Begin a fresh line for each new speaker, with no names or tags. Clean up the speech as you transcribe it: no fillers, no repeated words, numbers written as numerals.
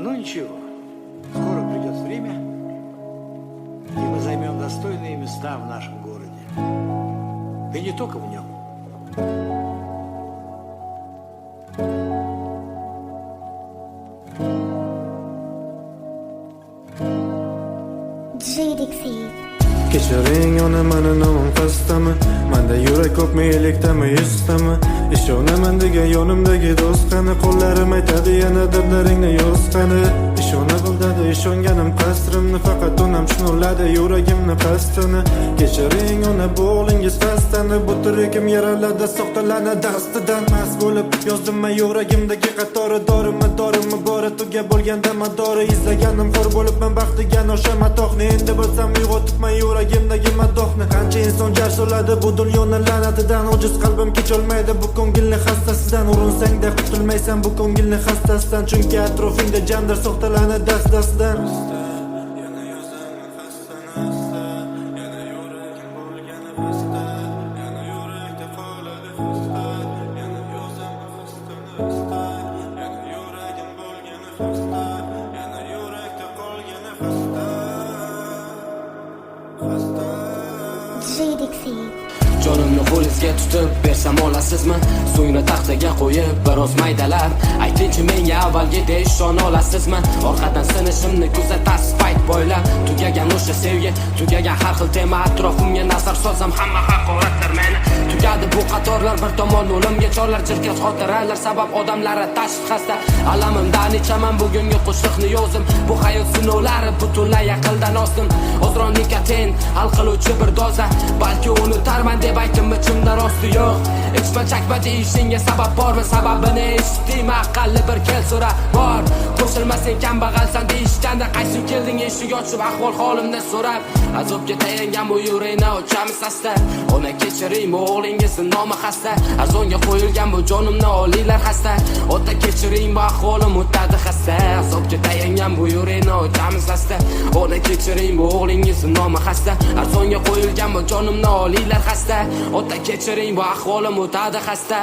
Ну ничего, скоро придет время, и мы займем достойные места в нашем городе. И не только в нем.
Kechiring uni mani nomim qasdami? Manda yurak ko'pmi, ellikdami, yuztami? Ishonaman degan yonimdagi do'st qani? Qo'llarim aytadi yana dardlaringni yoz qani? Ishona bildadi ishonganim qasrimni, faqat onam tushunoladi yuragimni qasdini. Kechiring uni bu o'g'lingiz qasdini, bu turikim yaraladi soxtalarni dastidan. Mast bo'lib yozdim men yuragimdagi qatori, dorimi bori tuga bo'lganda madori. Izlaganim xor bo'libman baxtiga o'sha matohni, endi bilsam uyg'otibman yuragimdagi madohni. Qancha inson jar soladi bu dunyoning la'natidan, ojiz qalbim kecholmaydi bu ko'ngilni xastasidan. Urinsang-da qutulmaysan bu ko'ngilni xastasidan, chunki atrofingda jamdir soxtalarni dast-dastidan.
Jonimni qo'lingizga tutib bersam olasizmi? So'ngni taxtaga qo'yib biroz maydalab, aytingchi menga avvalgidek ishona olasizmi? Orqadan sinishimni kuzatasiz payt bo'ylab, tugagan o'sha sevgi, tugagan har xil tema, atrofimga nazar solsam hamma haqoratlar meni. Tugadi bu qatorlar, bir tomon o'limga chorlar, jirkas xotiralar sabab odamlar tashqi xasta. Alamimdan ichaman bugungi qo'shiqni yozdim, bu hayot sinovlari butunlay aqldan osdim. Ozroq nikotin hal qiluvchi bir doza, balki unutarman deb aytdim ichimda rosti yo'q. Ichma chakma deyishingga sabab bormi? Sababini eshitding, aqalli bir kel so'ra bor. Qo'shilmasang kambag'alsan deyishganda qaysi kelding eshik ochib ahvol holimni so'rab. Azobga tayangan bu yurakni ochamiz asta. Ona kechiring bu o'g'lingizning nomi xasta. Arzonga qo'yilgan bu jonimni oliylar xasta. Ota kechiring bu ahvolim o'tadi xasta. Azobga tayangan bu yurakni ochamiz asta. Ona kechiring bu o'g'lingizning nomi xasta. Arzonga qo'yilgan bu jonimni oliylar xasta. Ota kechiring bu ahvolim o'tadi xasta.